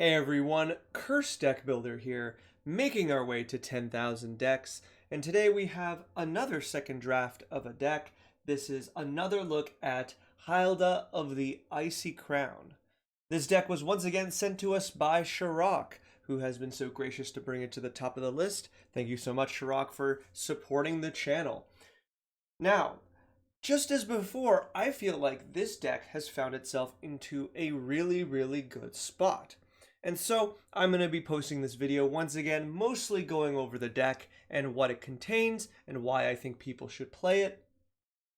Hey everyone, Curse Deck Builder here, making our way to 10,000 decks, and today we have another second draft of a deck. This is another look at Hylda of the Icy Crown. This deck was once again sent to us by Shirok, who has been so gracious to bring it to the top of the list. Thank you so much, Shirok, for supporting the channel. Now, just as before, I feel like this deck has found itself into a really good spot. And so I'm going to be posting this video once again, mostly going over the deck and what it contains and why I think people should play it.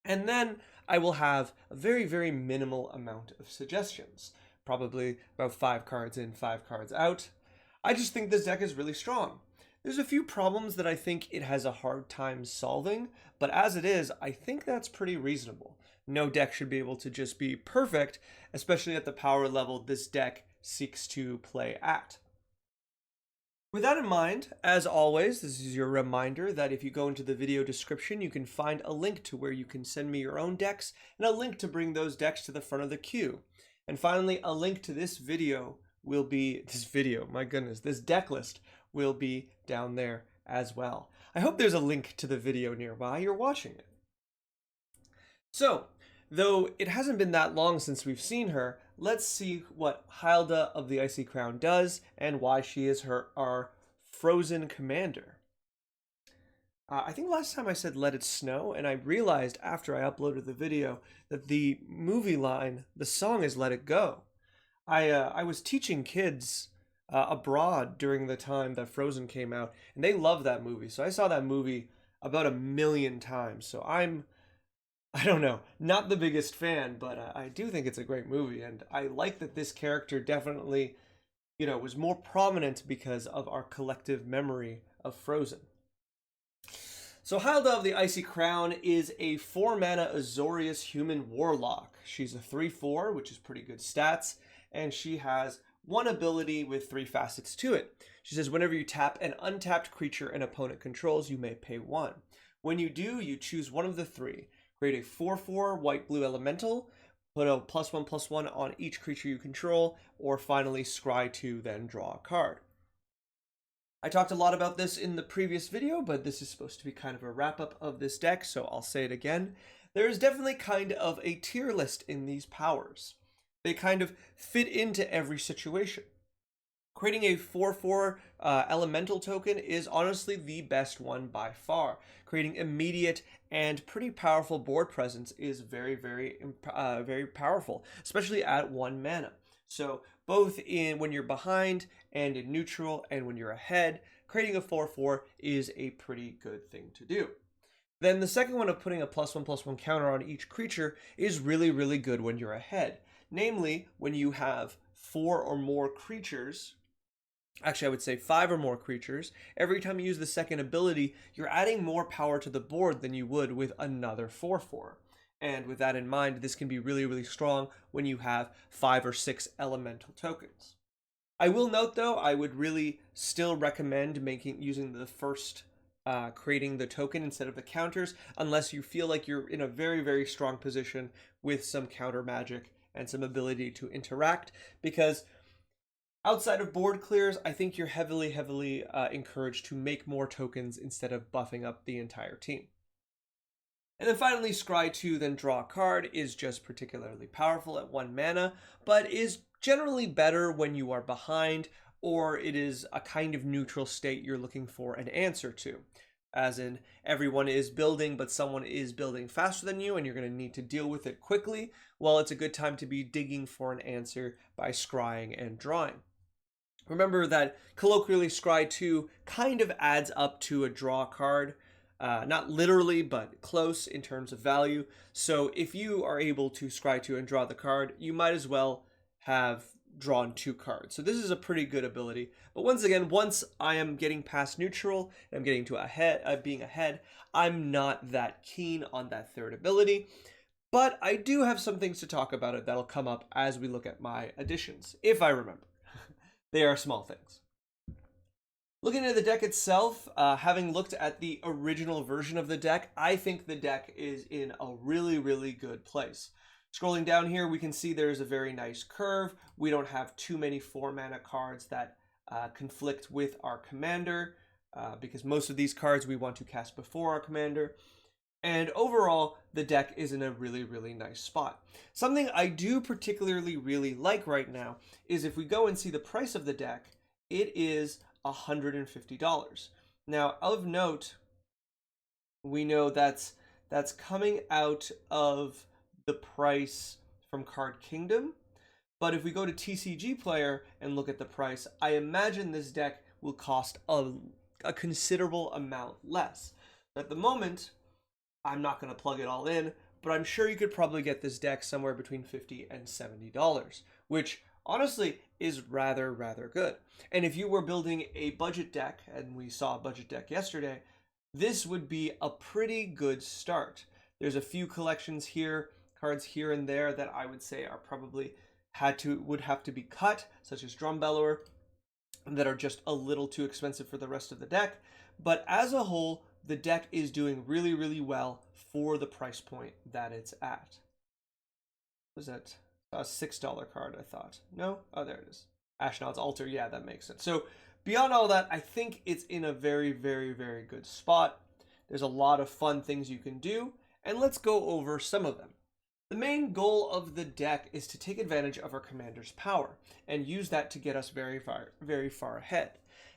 And then I will have a very minimal amount of suggestions, probably about 5 cards in, 5 cards out. I just think this deck is really strong. There's a few problems that I think it has a hard time solving, but as it is, I think that's pretty reasonable. No deck should be able to just be perfect, especially at the power level this deck seeks to play at. With that in mind, as always, this is your reminder that if you go into the video description, you can find a link to where you can send me your own decks and a link to bring those decks to the front of the queue. And finally, a link to this video will be, this deck list will be down there as well. I hope there's a link to the video nearby you're watching it. So, though it hasn't been that long since we've seen her, let's see what Hylda of the Icy Crown does and why she is our frozen commander. I think last time I said let it snow, and I realized after I uploaded the video that the movie line, the song is Let It Go. I was teaching kids abroad during the time that Frozen came out, and they love that movie. So I saw that movie about 1,000,000 times. So I don't know, not the biggest fan, but I do think it's a great movie, and I like that this character definitely, was more prominent because of our collective memory of Frozen. So Hylda of the Icy Crown is a 4-mana Azorius human warlock. She's a 3/4, which is pretty good stats, and she has one ability with 3 facets to it. She says whenever you tap an untapped creature an opponent controls, you may pay 1. When you do, you choose one of the 3. Create a 4/4 white-blue elemental, put a +1/+1 on each creature you control, or finally scry 2, then draw a card. I talked a lot about this in the previous video, but this is supposed to be kind of a wrap-up of this deck, so I'll say it again. There is definitely kind of a tier list in these powers. They kind of fit into every situation. Creating a 4/4 elemental token is honestly the best one by far. Creating immediate and pretty powerful board presence is very powerful, especially at 1 mana. So both in when you're behind and in neutral and when you're ahead, creating a 4/4 is a pretty good thing to do. Then the second one of putting a +1/+1 counter on each creature is really good when you're ahead. Namely, when you have 4 or more creatures, actually I would say 5 or more creatures, every time you use the second ability, you're adding more power to the board than you would with another 4/4. And with that in mind, this can be really strong when you have 5 or 6 elemental tokens. I will note though, I would really still recommend using the first creating the token instead of the counters, unless you feel like you're in a very strong position with some counter magic and some ability to interact, because outside of board clears, I think you're heavily encouraged to make more tokens instead of buffing up the entire team. And then finally, scry 2, then draw a card is just particularly powerful at 1 mana, but is generally better when you are behind, or it is a kind of neutral state you're looking for an answer to. As in, everyone is building, but someone is building faster than you, and you're going to need to deal with it quickly. Well, it's a good time to be digging for an answer by scrying and drawing. Remember that colloquially, scry 2 kind of adds up to a draw card. Not literally, but close in terms of value. So if you are able to scry 2 and draw the card, you might as well have drawn 2 cards. So this is a pretty good ability. But once again, once I am getting past neutral and I'm getting to being ahead, I'm not that keen on that third ability. But I do have some things to talk about it that'll come up as we look at my additions, if I remember. They are small things. Looking at the deck itself, having looked at the original version of the deck, I think the deck is in a really good place. Scrolling down here, we can see there's a very nice curve. We don't have too many 4-mana cards that conflict with our commander, because most of these cards we want to cast before our commander. And overall, the deck is in a really, really nice spot. Something I do particularly really like right now is if we go and see the price of the deck, it is $150. Now, of note, we know that's coming out of the price from Card Kingdom. But if we go to TCG Player and look at the price, I imagine this deck will cost a considerable amount less. At the moment, I'm not going to plug it all in, but I'm sure you could probably get this deck somewhere between $50 and $70, which honestly is rather good. And if you were building a budget deck, and we saw a budget deck yesterday, this would be a pretty good start. There's a few collections here, cards here and there that I would say are probably would have to be cut, such as Drum Bellower, that are just a little too expensive for the rest of the deck. But as a whole, the deck is doing really well for the price point that it's at. Was that a $6 card, I thought? No? Oh, there it is. Ashnod's Altar. Yeah, that makes sense. So beyond all that, I think it's in a very good spot. There's a lot of fun things you can do, and let's go over some of them. The main goal of the deck is to take advantage of our commander's power and use that to get us very far ahead.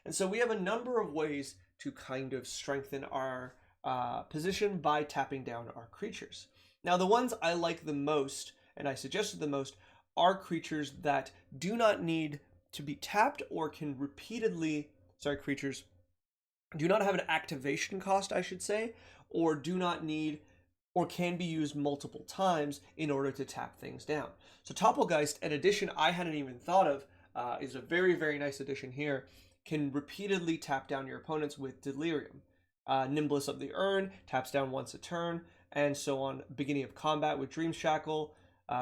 And so we have a number of ways to kind of strengthen our position by tapping down our creatures. Now, the ones I like the most, and I suggested the most, are creatures that do not need to be tapped or can repeatedly, creatures do not have an activation cost, I should say, or do not need or can be used multiple times in order to tap things down. So Topplegeist, an addition I hadn't even thought of, is a very nice addition here, can repeatedly tap down your opponents with Delirium. Nimbus of the Urn taps down once a turn, and so on. Beginning of combat with Dream Shackle,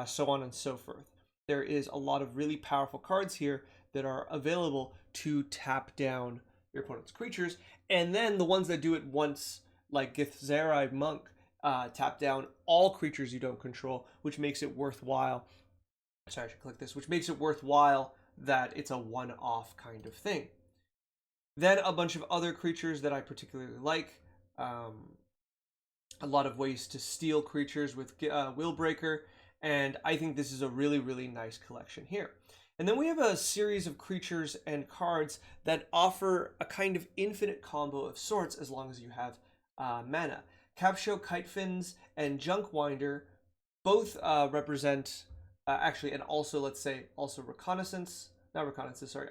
so on and so forth. There is a lot of really powerful cards here that are available to tap down your opponent's creatures, and then the ones that do it once, like Githzerai Monk, tap down all creatures you don't control, which makes it worthwhile. Sorry, I should click this, which makes it worthwhile that it's a one-off kind of thing. Then a bunch of other creatures that I particularly like. A lot of ways to steal creatures with Willbreaker, and I think this is a really nice collection here. And then we have a series of creatures and cards that offer a kind of infinite combo of sorts as long as you have mana. Capsho, Kitefins, and Junkwinder both represent, actually, and also, let's say, also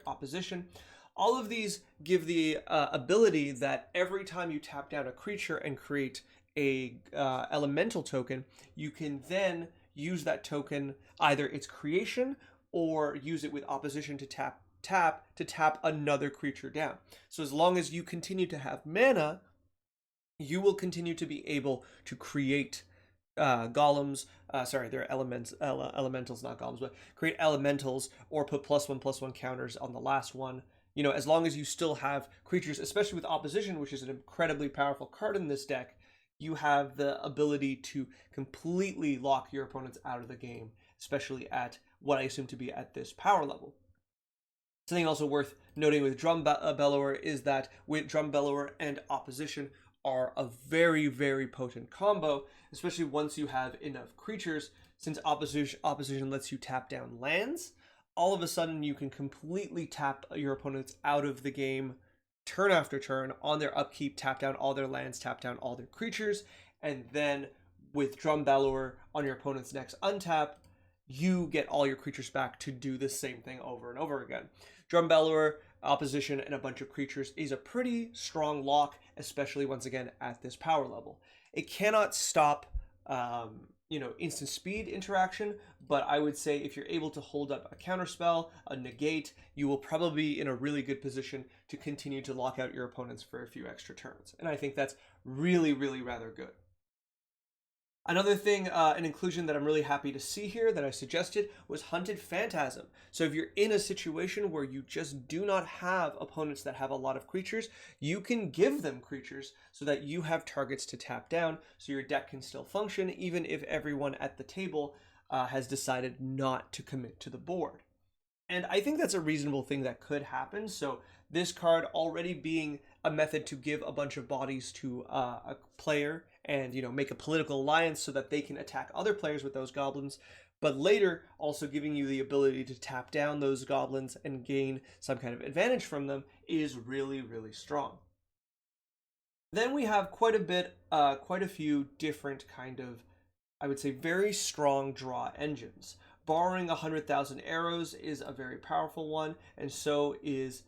opposition. All of these give the ability that every time you tap down a creature and create a elemental token, you can then use that token, either its creation or use it with opposition to tap another creature down. So as long as you continue to have mana, you will continue to be able to create golems, they're elementals, not golems, but create elementals or put +1/+1 counters on the last one. You know, as long as you still have creatures, especially with opposition, which is an incredibly powerful card in this deck, you have the ability to completely lock your opponents out of the game, especially at what I assume to be at this power level. Something also worth noting with Drum Bellower is that with Drum Bellower and opposition are a very potent combo, especially once you have enough creatures. Since opposition lets you tap down lands, all of a sudden you can completely tap your opponents out of the game turn after turn on their upkeep, tap down all their lands, tap down all their creatures, and then with Drum Bellower on your opponent's next untap, you get all your creatures back to do the same thing over and over again. Drum Bellower, opposition, and a bunch of creatures is a pretty strong lock, especially once again at this power level. It cannot stop instant speed interaction, but I would say if you're able to hold up a counterspell, a negate, you will probably be in a really good position to continue to lock out your opponents for a few extra turns. And I think that's really rather good. Another thing, an inclusion that I'm really happy to see here that I suggested was Hunted Phantasm. So if you're in a situation where you just do not have opponents that have a lot of creatures, you can give them creatures so that you have targets to tap down so your deck can still function even if everyone at the table has decided not to commit to the board. And I think that's a reasonable thing that could happen. So this card already being a method to give a bunch of bodies to a player and, make a political alliance so that they can attack other players with those goblins, but later also giving you the ability to tap down those goblins and gain some kind of advantage from them is really, really strong. Then we have quite a few different kind of, I would say, very strong draw engines. Borrowing 100,000 arrows is a very powerful one, and so is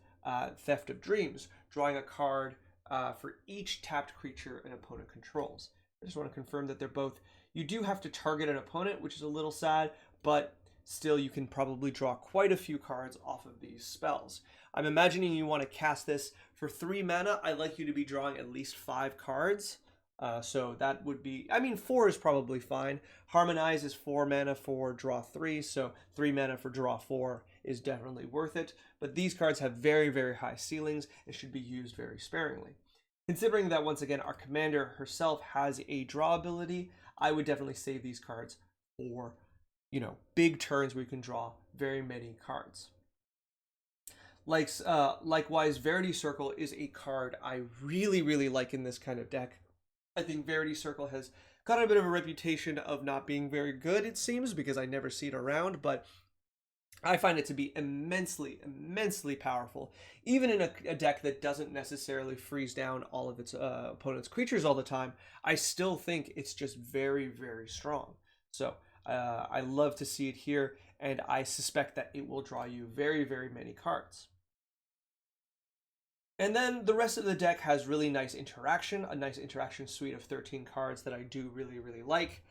Theft of Dreams, drawing a card for each tapped creature an opponent controls. I just want to confirm that they're both, you do have to target an opponent, which is a little sad, but still you can probably draw quite a few cards off of these spells. I'm imagining you want to cast this for 3 mana. I'd like you to be drawing at least 5 cards. So that would be, 4 is probably fine. Harmonize is 4 mana for draw 3, so 3 mana for draw 4 is definitely worth it. But these cards have very, very high ceilings and should be used very sparingly. Considering that, once again, our commander herself has a draw ability, I would definitely save these cards for, big turns where you can draw very many cards. Likewise, Verity Circle is a card I really, really like in this kind of deck. I think Verity Circle has got a bit of a reputation of not being very good, it seems, because I never see it around, but I find it to be immensely, immensely powerful. Even in a deck that doesn't necessarily freeze down all of its opponent's creatures all the time, I still think it's just very, very strong. So I love to see it here, and I suspect that it will draw you very, very many cards. And then the rest of the deck has really nice interaction, a nice interaction suite of 13 cards that I do really, really like.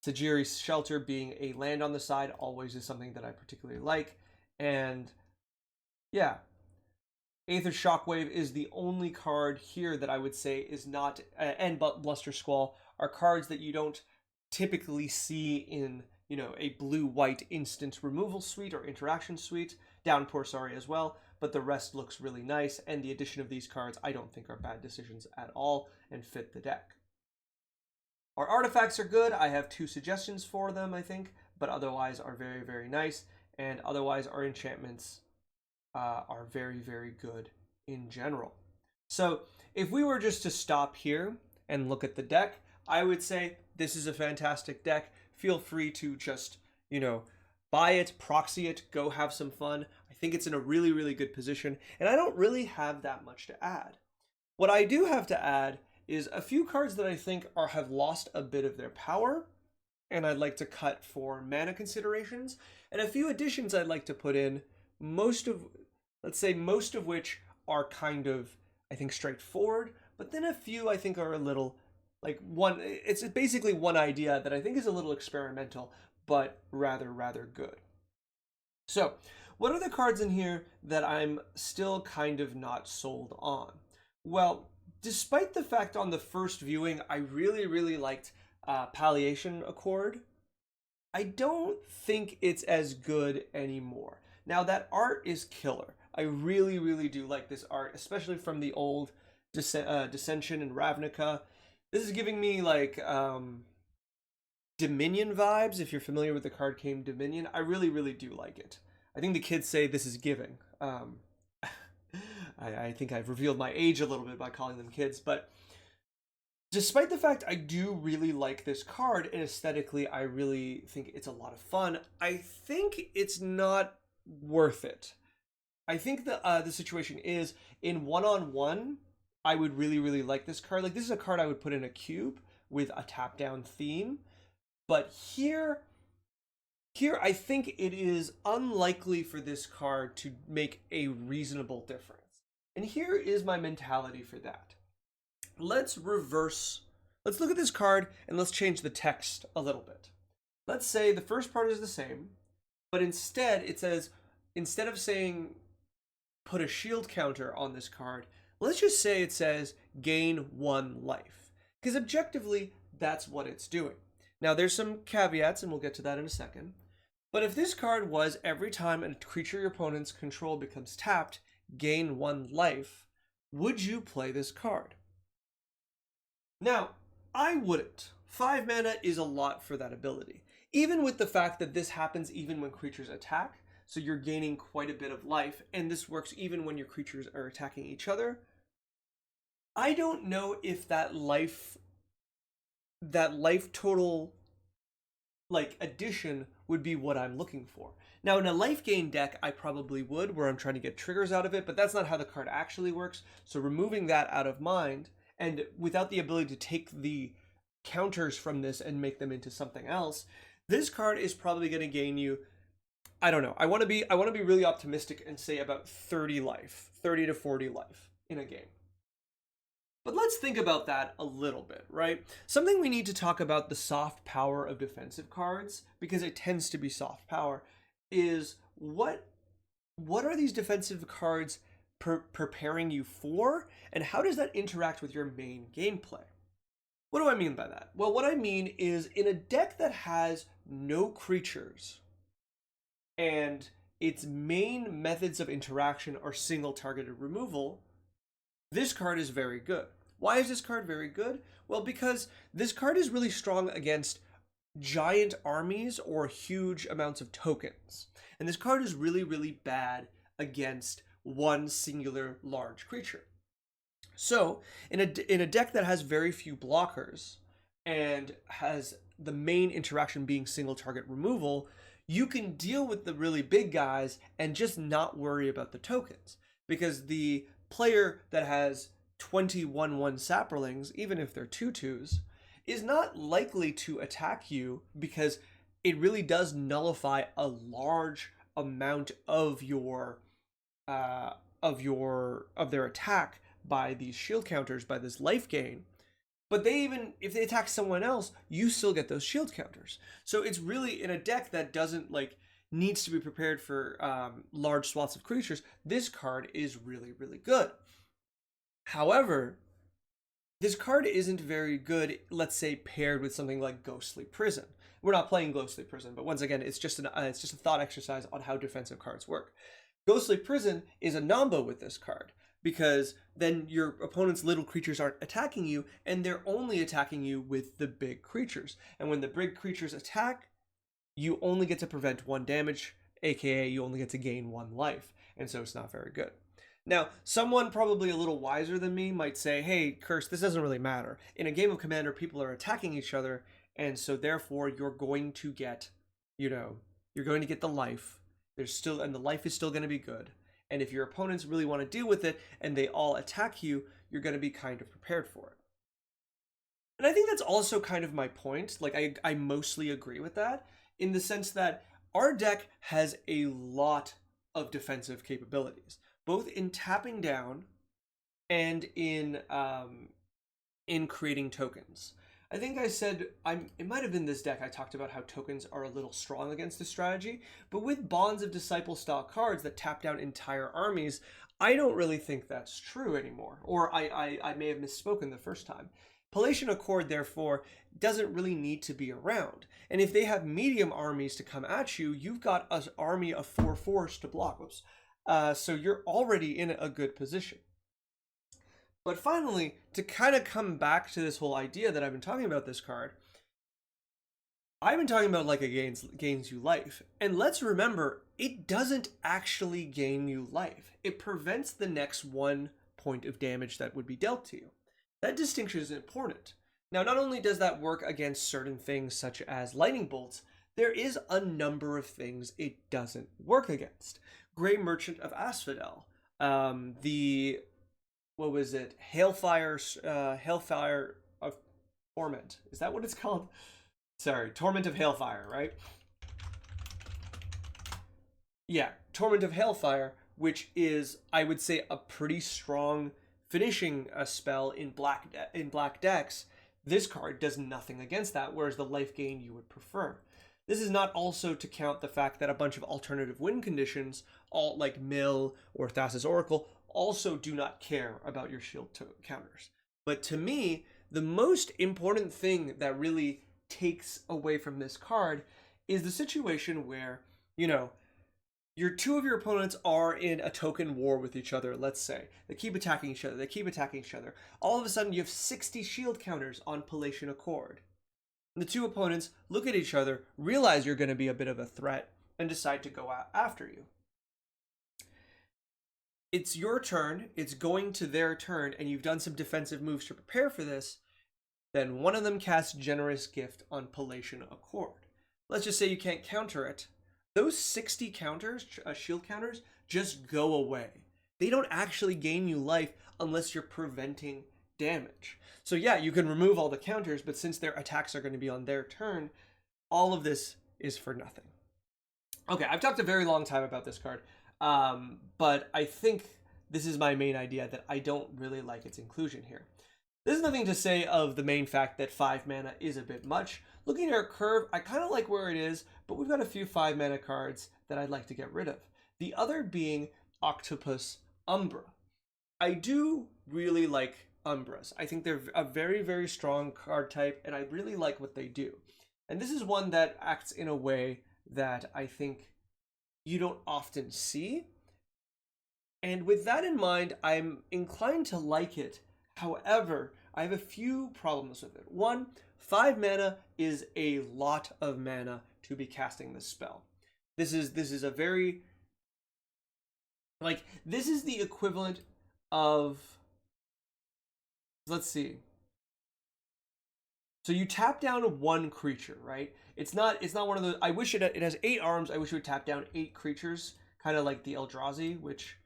Tajiri's Shelter being a land on the side always is something that I particularly like. And yeah, Aether Shockwave is the only card here that I would say is not, and Bluster Squall are cards that you don't typically see in, a blue-white instant removal suite or interaction suite. Downpour, sorry, as well. But the rest looks really nice, and the addition of these cards I don't think are bad decisions at all and fit the deck. Our artifacts are good. I have 2 suggestions for them, I think, but otherwise are very, very nice, and otherwise our enchantments are very, very good in general. So if we were just to stop here and look at the deck, I would say this is a fantastic deck. Feel free to just, buy it, proxy it, go have some fun. I think it's in a really, really good position, and I don't really have that much to add. What I do have to add is a few cards that I think have lost a bit of their power, and I'd like to cut for mana considerations, and a few additions I'd like to put in, most of which are kind of, I think, straightforward, but then a few I think are a little, it's basically one idea that I think is a little experimental, but rather good. So, what are the cards in here that I'm still kind of not sold on? Well, despite the fact on the first viewing I really, really liked Palliation Accord, I don't think it's as good anymore. Now, that art is killer. I really, really do like this art, especially from the old Dissension and Ravnica. This is giving me Dominion vibes, if you're familiar with the card game Dominion. I really, really do like it. I think the kids say this is giving. I think I've revealed my age a little bit by calling them kids, but despite the fact I do really like this card, and aesthetically I really think it's a lot of fun, I think it's not worth it. I think the situation is, in one-on-one, I would really, really like this card. This is a card I would put in a cube with a tap-down theme, but here I think it is unlikely for this card to make a reasonable difference. And here is my mentality for that. Let's look at this card and let's change the text a little bit. Let's say the first part is the same, but instead it says, instead of saying put a shield counter on this card, let's just say it says gain 1 life. Because objectively, that's what it's doing. Now there's some caveats, and we'll get to that in a second. But if this card was, every time a creature your opponent's control becomes tapped, gain 1 life, would you play this card? Now, I wouldn't. 5 mana is a lot for that ability. Even with the fact that this happens even when creatures attack, so you're gaining quite a bit of life, and this works even when your creatures are attacking each other. I don't know if that life total like addition would be what I'm looking for. Now in a life gain deck, I probably would, where I'm trying to get triggers out of it, but that's not how the card actually works. So removing that out of mind, and without the ability to take the counters from this and make them into something else, this card is probably going to gain you, I don't know. I want to be really optimistic and say about 30 life, 30 to 40 life in a game. But let's think about that a little bit, right? Something we need to talk about the soft power of defensive cards, because it tends to be soft power, is what are these defensive cards preparing you for, and how does that interact with your main gameplay? What do I mean by that? Well, what I mean is in a deck that has no creatures and its main methods of interaction are single targeted removal, this card is very good. Why is this card very good? Well, because this card is really strong against giant armies or huge amounts of tokens. And this card is really, really bad against one singular large creature. So, in a deck that has very few blockers and has the main interaction being single target removal, you can deal with the really big guys and just not worry about the tokens. Because the player that has 21/1 Saprolings, even if they're 2/2s, is not likely to attack you because it really does nullify a large amount of your of their attack by these shield counters, by this life gain. But if they attack someone else, you still get those shield counters. So it's really in a deck that doesn't needs to be prepared for large swaths of creatures. This card is really, really good. However, this card isn't very good, let's say, paired with something like Ghostly Prison. We're not playing Ghostly Prison, but once again, it's just a thought exercise on how defensive cards work. Ghostly Prison is a nombo with this card, because then your opponent's little creatures aren't attacking you, and they're only attacking you with the big creatures. And when the big creatures attack, you only get to prevent 1 damage, aka you only get to gain 1 life, and so it's not very good. Now, someone probably a little wiser than me might say, hey, Curse, this doesn't really matter. In a game of Commander, people are attacking each other, and so therefore you're going to get, you're going to get the life. And the life is still going to be good. And if your opponents really want to deal with it and they all attack you, you're going to be kind of prepared for it. And I think that's also kind of my point. I mostly agree with that, in the sense that our deck has a lot of defensive capabilities, both in tapping down and in creating tokens. I think I said, it might have been this deck I talked about how tokens are a little strong against this strategy, but with Bonds of Disciple style cards that tap down entire armies, I don't really think that's true anymore, or I may have misspoken the first time. Palatian Accord, therefore, doesn't really need to be around, and if they have medium armies to come at you, you've got an army of 4/4s to block. Whoops. So you're already in a good position. But finally, to kind of come back to this whole idea that I've been talking about this card, I've been talking about it gains you life. And let's remember, it doesn't actually gain you life. It prevents the next 1 point of damage that would be dealt to you. That distinction is important. Now, not only does that work against certain things such as lightning bolts, there is a number of things it doesn't work against. Grey Merchant of Asphodel, Hailfire of Torment. Is that what it's called? Sorry, Torment of Hailfire, right? Yeah, Torment of Hailfire, which is, I would say, a pretty strong finishing spell in black decks. This card does nothing against that, whereas the life gain you would prefer. This is not also to count the fact that a bunch of alternative win conditions, all like Mill or Thassa's Oracle, also do not care about your shield counters. But to me, the most important thing that really takes away from this card is the situation where, your 2 of your opponents are in a token war with each other, let's say. They keep attacking each other, All of a sudden, you have 60 shield counters on Palatian Accord. The two opponents look at each other, realize you're going to be a bit of a threat, and decide to go after you. It's your turn, it's going to their turn, and you've done some defensive moves to prepare for this. Then one of them casts Generous Gift on Palatian Accord. Let's just say you can't counter it. Those 60 counters, shield counters, just go away. They don't actually gain you life unless you're preventing damage. So yeah, you can remove all the counters, but since their attacks are going to be on their turn, all of this is for nothing. Okay, I've talked a very long time about this card, but I think this is my main idea that I don't really like its inclusion here. There's nothing to say of the main fact that 5 mana is a bit much. Looking at our curve, I kind of like where it is, but we've got a few 5 mana cards that I'd like to get rid of. The other being Octopus Umbra. I do really like Umbras. I think they're a very, very strong card type, and I really like what they do. And this is one that acts in a way that I think you don't often see. And with that in mind, I'm inclined to like it. However, I have a few problems with it. One, 5 mana is a lot of mana to be casting this spell. This is a very, like, this is the equivalent of, let's see. So you tap down one creature, right? It's not one of those. I wish it has 8 arms. I wish it would tap down 8 creatures, kind of like the Eldrazi, which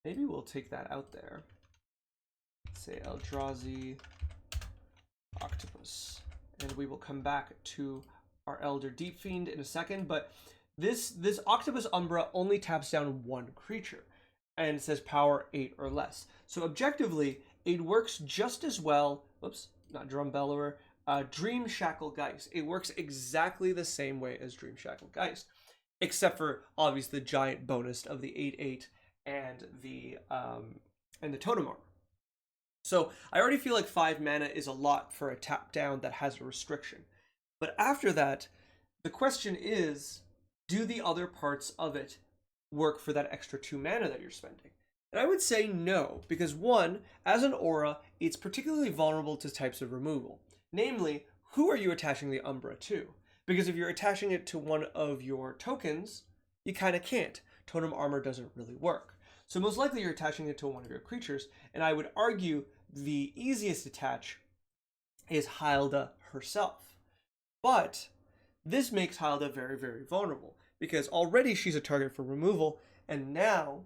maybe we'll take that out there. Say Eldrazi Octopus, and we will come back to our Elder Deep Fiend in a second. But this Octopus Umbra only taps down one creature, and it says power 8 or less. So objectively, it works just as well. Whoops, not Drum Bellower. Dream Shackle Geist. It works exactly the same way as Dream Shackle Geist, except for obviously the giant bonus of the 8/8 and the Totem Armor. So I already feel like 5 mana is a lot for a tap down that has a restriction. But after that, the question is, do the other parts of it work for that extra 2 mana that you're spending? And I would say no, because one, as an aura, it's particularly vulnerable to types of removal. Namely, who are you attaching the Umbra to? Because if you're attaching it to one of your tokens, you kind of can't. Totem Armor doesn't really work. So most likely you're attaching it to one of your creatures, and I would argue the easiest attach is Hylda herself. But this makes Hylda very, very vulnerable, because already she's a target for removal, and now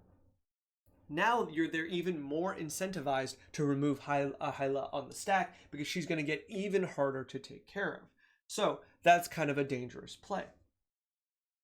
they're even more incentivized to remove Hylda on the stack, because she's going to get even harder to take care of. So that's kind of a dangerous play.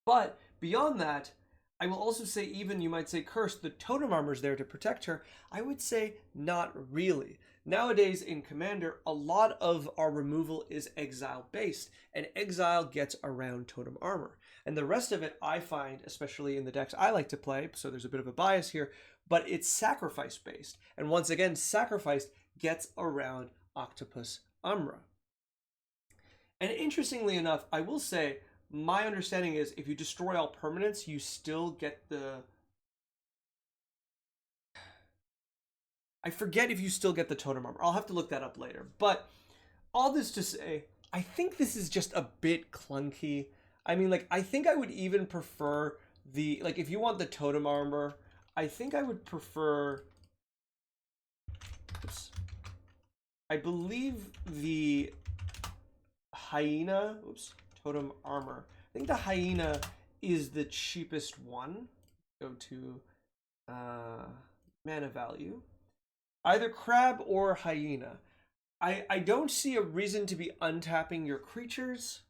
But beyond that, I will also say, even you might say, Curse, the Totem Armor's there to protect her. I would say not really. Nowadays in Commander, a lot of our removal is exile based, and exile gets around Totem Armor. And the rest of it, I find, especially in the decks I like to play, so there's a bit of a bias here, but it's sacrifice based. And once again, sacrifice gets around Octopus Umbra. And interestingly enough, I will say, my understanding is if you destroy all permanents, you still get the... I forget if you still get the Totem Armor. I'll have to look that up later. But all this to say, I think this is just a bit clunky. I mean, like, I think I would even prefer the... Like, if you want the Totem Armor, I think I would prefer... Oops. I believe the Hyena... Oops. Totem Armor. I think the Hyena is the cheapest one. Go to mana value. Either Crab or Hyena. I don't see a reason to be untapping your creatures,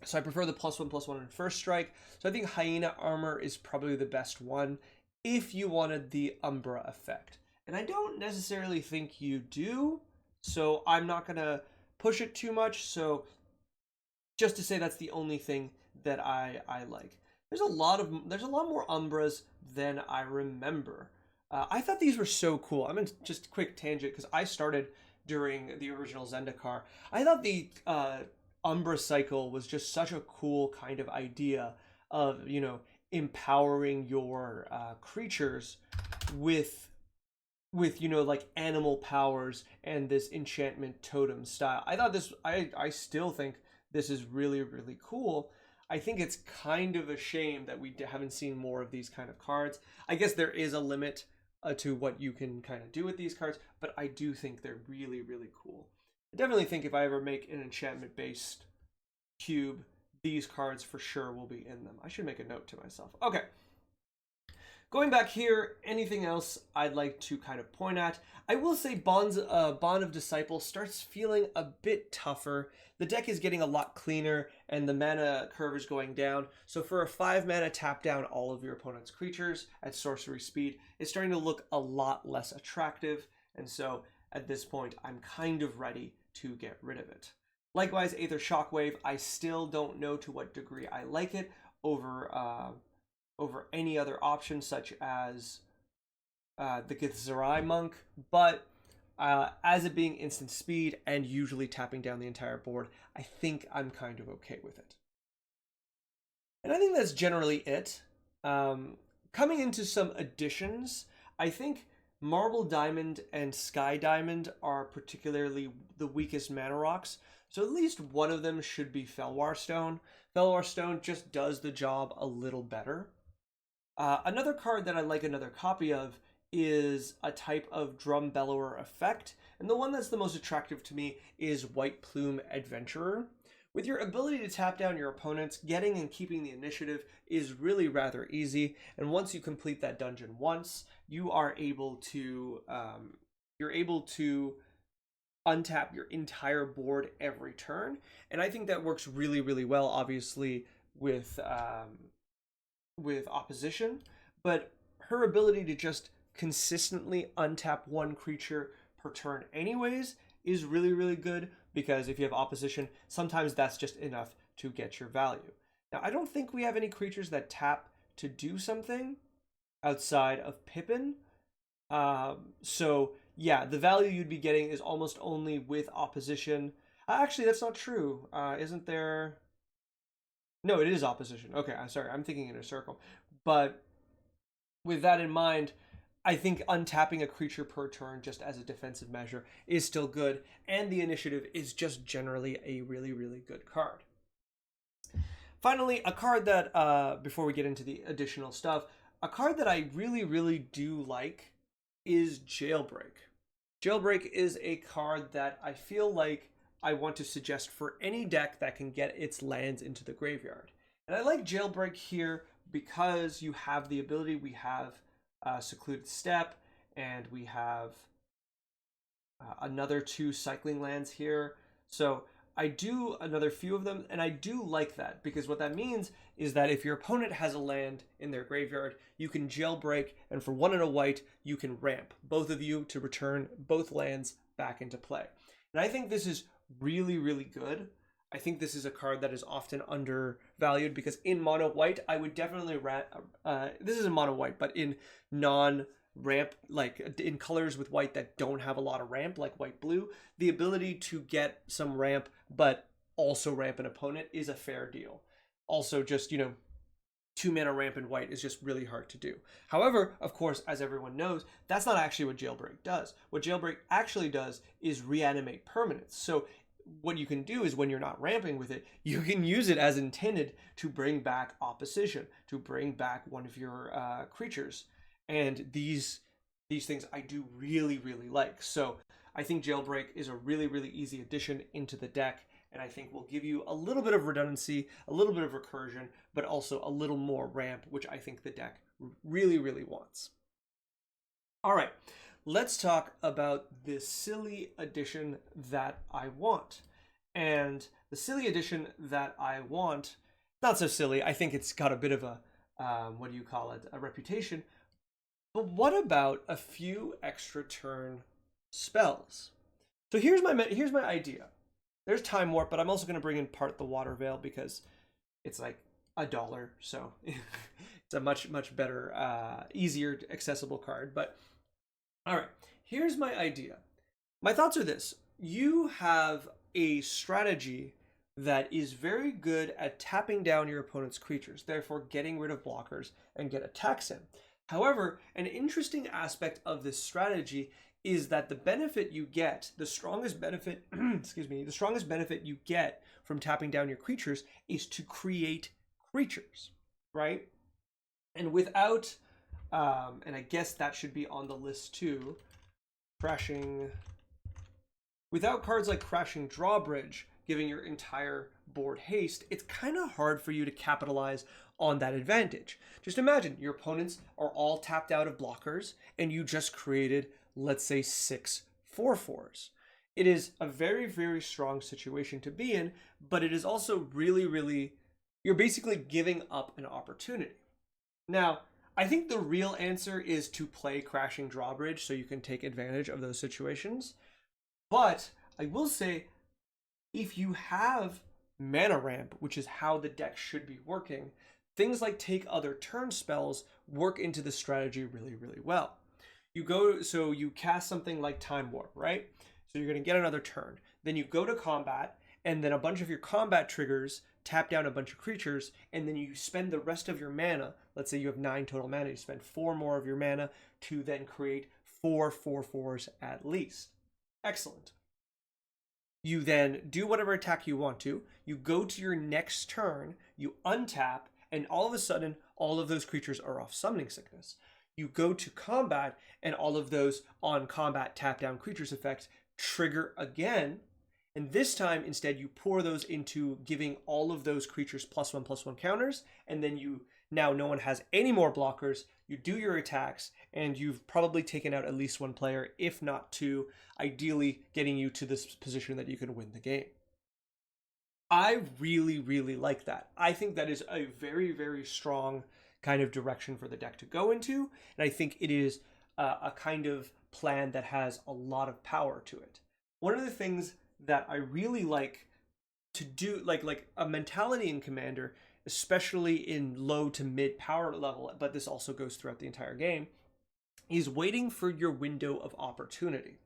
so I prefer the +1/+1 in first strike. So I think Hyena Armor is probably the best one if you wanted the Umbra effect. And I don't necessarily think you do, so I'm not going to push it too much. So just to say, that's the only thing that I like. There's a lot more Umbras than I remember. I thought these were so cool. I'm in just a quick tangent because I started during the original Zendikar. I thought the Umbra cycle was just such a cool kind of idea of, you know, empowering your creatures with you know, like animal powers and this enchantment totem style. I thought this, I still think this is really, really cool. I think it's kind of a shame that we haven't seen more of these kind of cards. I guess there is a limit to what you can kind of do with these cards, but I do think they're really, really cool. I definitely think if I ever make an enchantment-based cube, these cards for sure will be in them. I should make a note to myself. Okay. Going back here, anything else I'd like to kind of point at? I will say Bond of Disciple starts feeling a bit tougher. The deck is getting a lot cleaner, and the mana curve is going down. So for a 5 mana, tap down all of your opponent's creatures at sorcery speed, it's starting to look a lot less attractive. And so at this point, I'm kind of ready to get rid of it. Likewise, Aether Shockwave, I still don't know to what degree I like it over any other option, such as the Githzerai Monk, but as it being instant speed and usually tapping down the entire board, I think I'm kind of okay with it. And I think that's generally it. Coming into some additions, I think Marble Diamond and Sky Diamond are particularly the weakest mana rocks, so at least one of them should be Felwar Stone. Felwar Stone just does the job a little better. Another card that I like another copy of is a type of Drum Bellower effect, and the one that's the most attractive to me is White Plume Adventurer. With your ability to tap down your opponents, getting and keeping the initiative is really rather easy, and once you complete that dungeon once, you are able to untap your entire board every turn, and I think that works really, really well, obviously, with opposition, but her ability to just consistently untap one creature per turn anyways is really, really good, because if you have opposition, sometimes that's just enough to get your value. Now, I don't think we have any creatures that tap to do something outside of Pippin. So yeah, the value you'd be getting is almost only with opposition. Actually, that's not true. Isn't there... No, it is opposition. Okay, I'm sorry. I'm thinking in a circle. But with that in mind, I think untapping a creature per turn just as a defensive measure is still good, and the initiative is just generally a really, really good card. Finally, a card that, before we get into the additional stuff, a card that I really, really do like is Jailbreak. Jailbreak is a card that I feel like I want to suggest for any deck that can get its lands into the graveyard. And I like Jailbreak here because you have the ability, we have Secluded Steppe, and we have another 2 cycling lands here. So I do another few of them, and I do like that, because what that means is that if your opponent has a land in their graveyard, you can Jailbreak, and for 1 and a white, you can ramp both of you to return both lands back into play. And I think this is really, really good. I think this is a card that is often undervalued, because in mono white, I would definitely this is in mono white, but in non-ramp, like in colors with white that don't have a lot of ramp, like white blue, the ability to get some ramp but also ramp an opponent is a fair deal. Also, just 2 mana ramp in white is just really hard to do. However, of course, as everyone knows, that's not actually what Jailbreak does. What Jailbreak actually does is reanimate permanents. So what you can do is, when you're not ramping with it, you can use it as intended to bring back opposition, to bring back one of your creatures. And these things I do really, really like. So I think Jailbreak is a really, really easy addition into the deck, and I think will give you a little bit of redundancy, a little bit of recursion, but also a little more ramp, which I think the deck really, really wants. All right, let's talk about the silly addition that I want. And the silly addition that I want, not so silly, I think it's got a bit of a, a reputation. But what about a few extra turn spells? So here's my idea. There's Time Warp, but I'm also going to bring in Part the Water Veil, because it's like $1, so it's a much, much better, easier, accessible card. But all right, here's my idea. My thoughts are this. You have a strategy that is very good at tapping down your opponent's creatures, therefore getting rid of blockers and get attacks in. However, an interesting aspect of this strategy is that the benefit you get, the strongest benefit, excuse me, the strongest benefit you get from tapping down your creatures is to create creatures, right? And without, and I guess that should be on the list too, crashing, without cards like Crashing Drawbridge giving your entire board haste, it's kind of hard for you to capitalize on that advantage. Just imagine your opponents are all tapped out of blockers and you just created, let's say, 6 4/4s. It is a very, very strong situation to be in, but it is also really, really, you're basically giving up an opportunity. Now, I think the real answer is to play Crashing Drawbridge so you can take advantage of those situations. But I will say, if you have mana ramp, which is how the deck should be working, things like Take Other Turn spells work into the strategy really, really well. So you cast something like Time Warp, right? So you're going to get another turn. Then you go to combat, and then a bunch of your combat triggers tap down a bunch of creatures, and then you spend the rest of your mana. Let's say you have 9 total mana. You spend 4 more of your mana to then create 4 4/4s at least. Excellent. You then do whatever attack you want to. You go to your next turn, you untap, and all of a sudden, all of those creatures are off Summoning Sickness. You go to combat, and all of those on combat tap down creatures effects trigger again. And this time, instead, you pour those into giving all of those creatures +1/+1 counters, and then now no one has any more blockers. You do your attacks, and you've probably taken out at least one player, if not 2, ideally getting you to this position that you can win the game. I really, really like that. I think that is a very, very strong kind of direction for the deck to go into, and I think it is a kind of plan that has a lot of power to it. One of the things that I really like to do, like a mentality in Commander, especially in low to mid power level, but this also goes throughout the entire game, is waiting for your window of opportunity.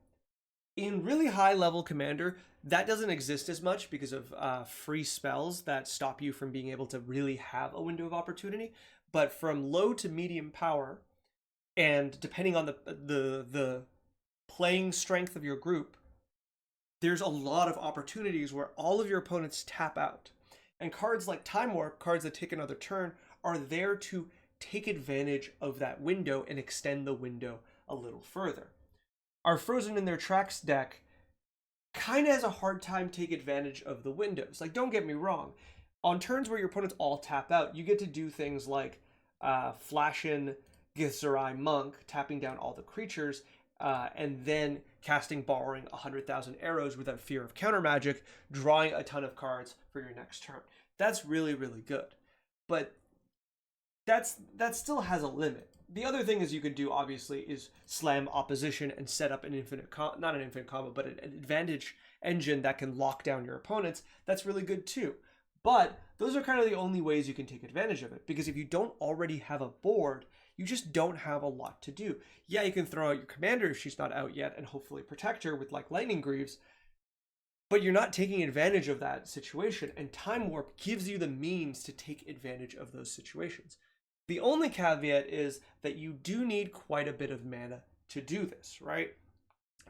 In really high level Commander, that doesn't exist as much because of free spells that stop you from being able to really have a window of opportunity. But from low to medium power, and depending on the playing strength of your group, there's a lot of opportunities where all of your opponents tap out. And cards like Time Warp, cards that take another turn, are there to take advantage of that window and extend the window a little further. Our Frozen in Their Tracks deck kind of has a hard time taking advantage of the windows. Like, don't get me wrong. On turns where your opponents all tap out, you get to do things like flash in Githzerai Monk, tapping down all the creatures, and then casting Borrowing 100,000 Arrows without fear of counter magic, drawing a ton of cards for your next turn. That's really, really good. But that still has a limit. The other thing is you could do, obviously, is slam opposition and set up an not an infinite combo, but an advantage engine that can lock down your opponents. That's really good too. But those are kind of the only ways you can take advantage of it, because if you don't already have a board, you just don't have a lot to do. Yeah, you can throw out your commander if she's not out yet and hopefully protect her with like Lightning Greaves, but you're not taking advantage of that situation, and Time Warp gives you the means to take advantage of those situations. The only caveat is that you do need quite a bit of mana to do this, right?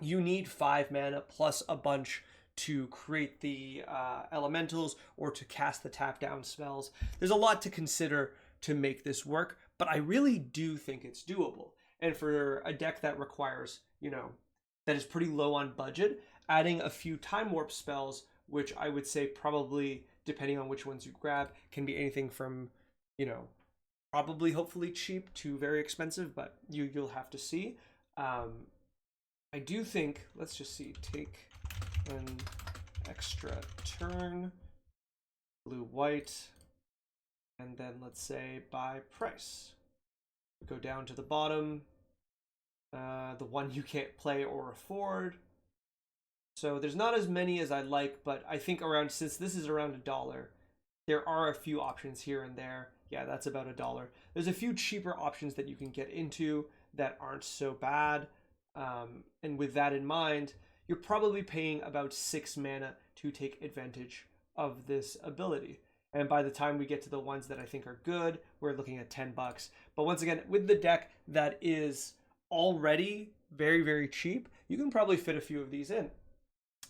You need 5 mana plus a bunch to create the elementals or to cast the tap down spells. There's a lot to consider to make this work, but I really do think it's doable. And for a deck that requires, that is pretty low on budget, adding a few Time Warp spells, which I would say probably, depending on which ones you grab, can be anything from, probably hopefully cheap to very expensive, but you'll have to see. I do think, let's just see, take an extra turn, blue-white, and then let's say by price. Go down to the bottom, the one you can't play or afford. So there's not as many as I'd like, but I think since this is around $1, there are a few options here and there. Yeah, that's about $1. There's a few cheaper options that you can get into that aren't so bad. And with that in mind, you're probably paying about 6 mana to take advantage of this ability. And by the time we get to the ones that I think are good, we're looking at 10 bucks. But once again, with the deck that is already very, very cheap, you can probably fit a few of these in.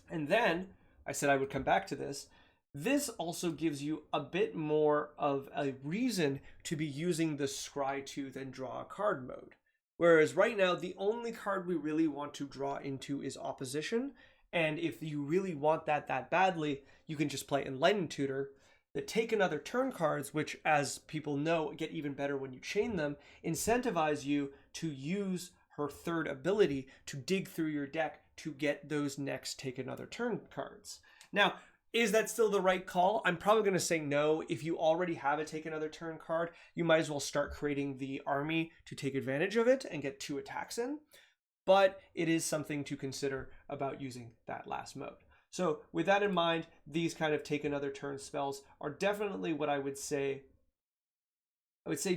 And then I said I would come back to this. This also gives you a bit more of a reason to be using the Scry Tooth and draw a card mode. Whereas right now, the only card we really want to draw into is opposition. And if you really want that badly, you can just play Enlightened Tutor. The Take Another Turn cards, which, as people know, get even better when you chain them, incentivize you to use her third ability to dig through your deck to get those next Take Another Turn cards. Now, is that still the right call? I'm probably going to say no. If you already have a Take Another Turn card, you might as well start creating the army to take advantage of it and get 2 attacks in. But it is something to consider about using that last mode. So with that in mind, these kind of Take Another Turn spells are definitely what I would say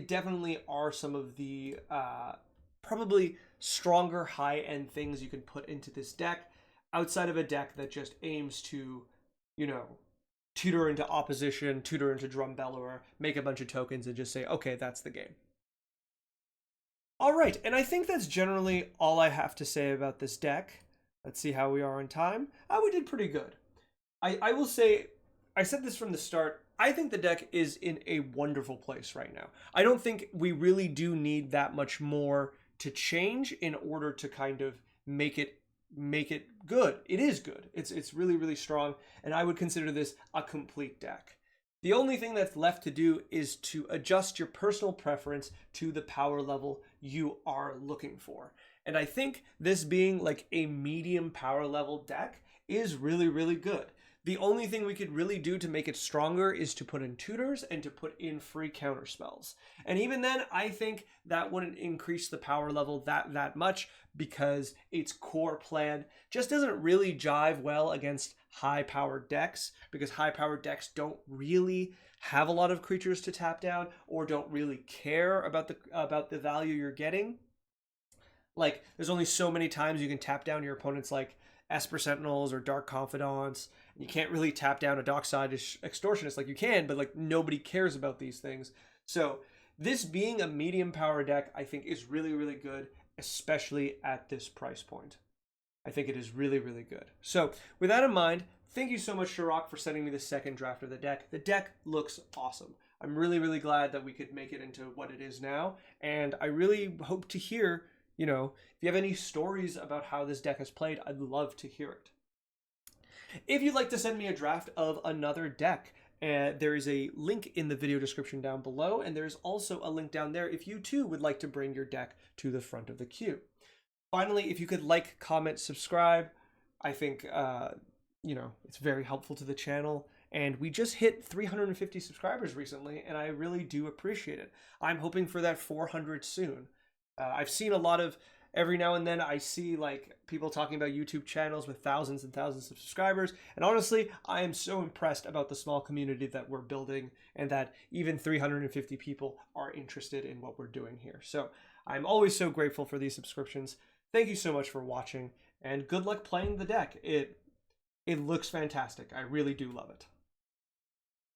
definitely are some of the probably stronger high-end things you can put into this deck outside of a deck that just aims to, you know, tutor into opposition, tutor into Drumbellower, make a bunch of tokens and just say, okay, that's the game. All right, and I think that's generally all I have to say about this deck. Let's see how we are on time. We did pretty good. I will say, I said this from the start, I think the deck is in a wonderful place right now. I don't think we really do need that much more to change in order to kind of make it good. It is good. It's really, really strong, and I would consider this a complete deck. The only thing that's left to do is to adjust your personal preference to the power level you are looking for. And I think this being like a medium power level deck is really, really good. The only thing we could really do to make it stronger is to put in tutors and to put in free counter spells. And even then, I think that wouldn't increase the power level that much because its core plan just doesn't really jive well against high-powered decks, because high-powered decks don't really have a lot of creatures to tap down or don't really care about the value you're getting. Like, there's only so many times you can tap down your opponent's like Esper Sentinels or Dark Confidants. You can't really tap down a Dockside Extortionist like you can, but like nobody cares about these things. So this being a medium power deck, I think is really, really good, especially at this price point. I think it is really, really good. So with that in mind, thank you so much, Shirok, for sending me the second draft of the deck. The deck looks awesome. I'm really, really glad that we could make it into what it is now. And I really hope to hear, you know, if you have any stories about how this deck has played, I'd love to hear it. If you'd like to send me a draft of another deck, there is a link in the video description down below, and there's also a link down there if you too would like to bring your deck to the front of the queue. Finally, if you could like, comment, subscribe, I think, you know, it's very helpful to the channel. And we just hit 350 subscribers recently, and I really do appreciate it. I'm hoping for that 400 soon. I've seen a lot of, every now and then I see like people talking about YouTube channels with thousands and thousands of subscribers. And honestly, I am so impressed about the small community that we're building and that even 350 people are interested in what we're doing here. So I'm always so grateful for these subscriptions. Thank you so much for watching, and good luck playing the deck. It looks fantastic. I really do love it.